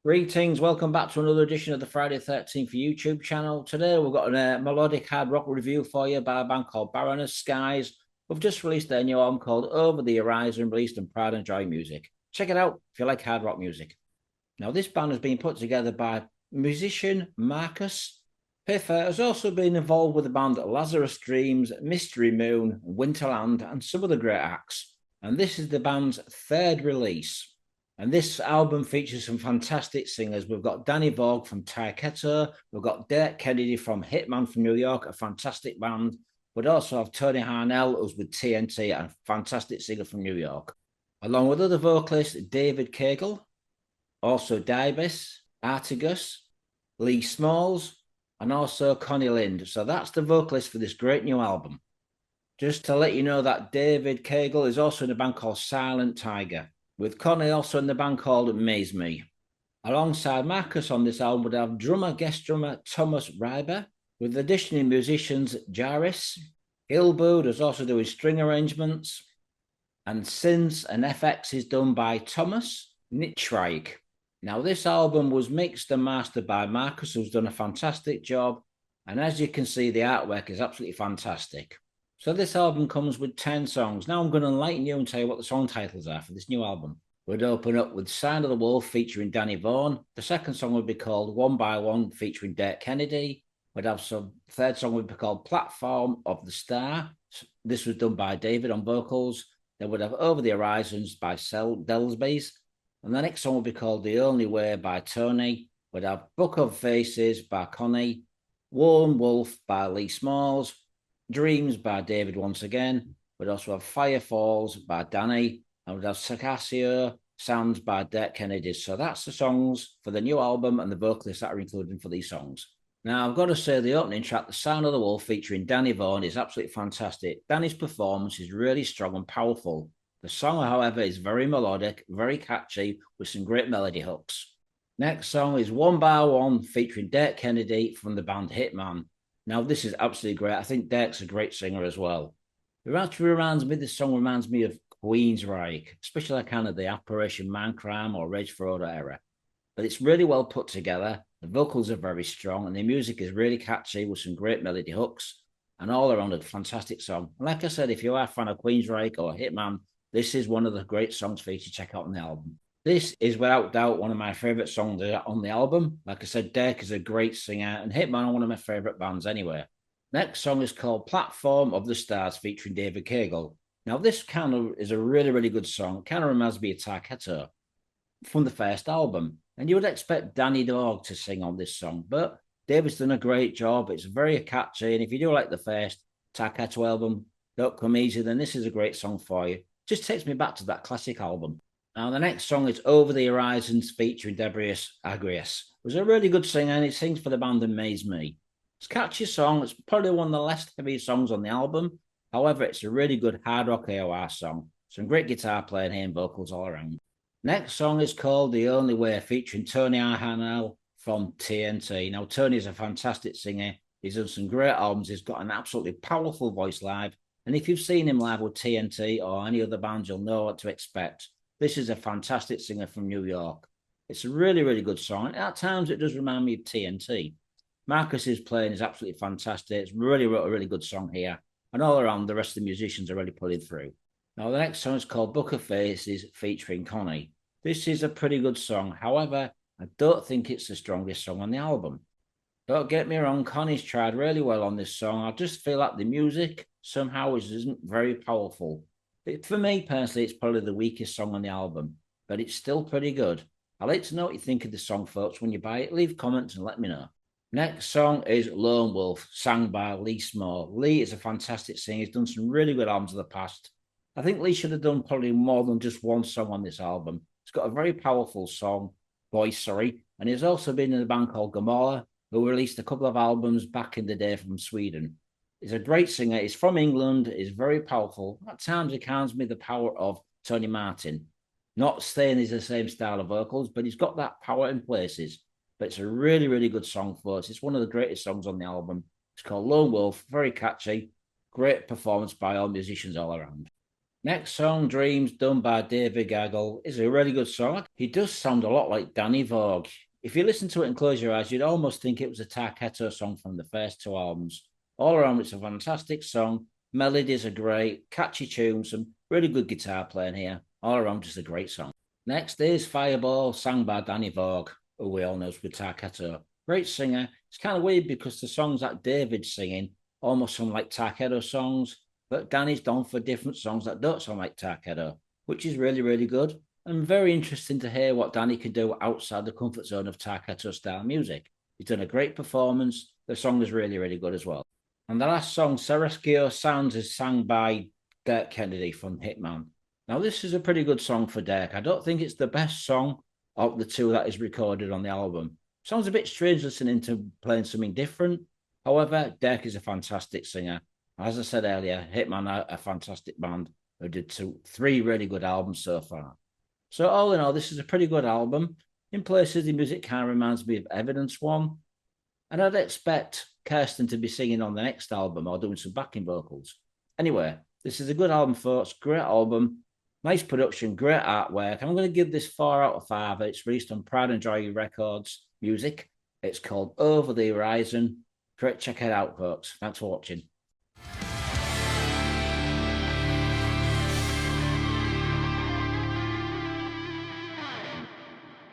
Greetings, welcome back to another edition of the Friday 13th YouTube channel. Today we've got a melodic hard rock review for you by a band called Barnabas Sky. We've just released their new album called Over the Horizon, released on Pride and Joy Music. Check it out if you like hard rock music. Now, this band has been put together by musician Marcus Piffer, has also been involved with the band Lazarus Dreams, Mystery Moon, Winterland, and some other great acts. And this is the band's third release. And this album features some fantastic singers. We've got Danny Vaughn from Tyketto. We've got Dirk Kennedy from Hittman from New York, a fantastic band. We'd also have Tony Harnell, who's with TNT, and a fantastic singer from New York. Along with other vocalists, David Cagle, also Deibys, Artigas, Lee Smalls, and also Conny Lind. So that's the vocalist for this great new album. Just to let you know that David Cagle is also in a band called Silent Tiger, with Conny also in the band called Amaze. Alongside Marcus on this album would have guest drummer Thomas Reiber, with additional musicians Jaris, Ilbud is also doing string arrangements, and synths and FX is done by Thomas Nitzreich. Now, this album was mixed and mastered by Marcus, who's done a fantastic job, and as you can see, the artwork is absolutely fantastic. So this album comes with 10 songs. Now I'm going to enlighten you and tell you what the song titles are for this new album. We'd open up with Sign of the Wolf featuring Danny Vaughn. The second song would be called One by One featuring Dirk Kennedy. We'd have some third song would be called Platform of the Star. This was done by David on vocals. Then we'd have Over the Horizons by Deibys. And the next song would be called The Only Way by Tony. We'd have Book of Faces by Conny. Lone Wolf by Lee Smalls. Dreams by David once again. We'd also have Fire Falls by Danny, and we'd have Circassio Sounds by Dirk Kennedy. So that's the songs for the new album and the vocalists that are included for these songs. Now, I've got to say the opening track, The Sound of the Wolf, featuring Danny Vaughn, is absolutely fantastic. Danny's performance is really strong and powerful. The song, however, is very melodic, very catchy, with some great melody hooks. Next song is One by One, featuring Dirk Kennedy from the band Hittman. Now, this is absolutely great. I think Dirk's a great singer as well. This song reminds me of Queensryche, especially kind of the Operation Mindcrime or Rage for Order era. But it's really well put together. The vocals are very strong and the music is really catchy with some great melody hooks and all around a fantastic song. And like I said, if you are a fan of Queensryche or Hittman, this is one of the great songs for you to check out on the album. This is without doubt one of my favourite songs on the album. Like I said, Dirk is a great singer and Hittman are one of my favourite bands anyway. Next song is called Platform of the Stars featuring David Cagle. Now, this kind of is a really, really good song. It kind of reminds me of Tyketto from the first album. And you would expect Danny Dog to sing on this song, but David's done a great job. It's very catchy. And if you do like the first Tyketto album, Don't Come Easy, then this is a great song for you. Just takes me back to that classic album. Now, the next song is Over the Horizons featuring Deibys. It was a really good singer and he sings for the band Amaze. It's a catchy song. It's probably one of the less heavy songs on the album. However, it's a really good hard rock AOR song. Some great guitar playing here and vocals all around. Next song is called The Only Way featuring Tony Harnell from TNT. Now, Tony is a fantastic singer. He's done some great albums. He's got an absolutely powerful voice live. And if you've seen him live with TNT or any other band, you'll know what to expect. This is a fantastic singer from New York. It's a really, really good song. At times, it does remind me of TNT. Marcus's playing is absolutely fantastic. It's really wrote a really good song here. And all around, the rest of the musicians are really pulling through. Now, the next song is called Book of Faces featuring Conny. This is a pretty good song. However, I don't think it's the strongest song on the album. Don't get me wrong, Conny's tried really well on this song. I just feel like the music somehow isn't very powerful. For me, personally, it's probably the weakest song on the album, but it's still pretty good. I'd like to know what you think of the song, folks. When you buy it, leave comments and let me know. Next song is Lone Wolf, sung by Lee Smalls. Lee is a fantastic singer. He's done some really good albums in the past. I think Lee should have done probably more than just one song on this album. He's got a very powerful voice, and he's also been in a band called Gomorrah, who released a couple of albums back in the day from Sweden. He's a great singer. He's from England. He's very powerful. At times, he reminds me of the power of Tony Martin. Not saying he's the same style of vocals, but he's got that power in places. But it's a really, really good song for us. It's one of the greatest songs on the album. It's called Lone Wolf. Very catchy. Great performance by all musicians all around. Next song, Dreams, done by David Cagle, is a really good song. He does sound a lot like Danny Vogue. If you listen to it and close your eyes, you'd almost think it was a Tyketto song from the first two albums. All around, it's a fantastic song. Melodies are great, catchy tunes, some really good guitar playing here. All around, just a great song. Next is Fireball, sung by Danny Vogue, who we all know is with Tyketto. Great singer. It's kind of weird because the songs that David's singing almost sound like Tyketto songs, but Danny's done for different songs that don't sound like Tyketto, which is really, really good. And very interesting to hear what Danny can do outside the comfort zone of Tyketto style music. He's done a great performance. The song is really, really good as well. And the last song, Sereskio Sounds, is sung by Dirk Kennedy from Hittman. Now, this is a pretty good song for Dirk. I don't think it's the best song of the two that is recorded on the album. Sounds a bit strange listening to playing something different. However, Dirk is a fantastic singer. As I said earlier, Hittman are a fantastic band who did three really good albums so far. So all in all, this is a pretty good album. In places, the music kind of reminds me of Evidence One. And I'd expect Kirsten to be singing on the next album or doing some backing vocals. Anyway, this is a good album, folks. Great album. Nice production, great artwork. I'm going to give this 4 out of 5. It's released on Pride and Joy Records music. It's called Over the Horizon. Check it out, folks. Thanks for watching.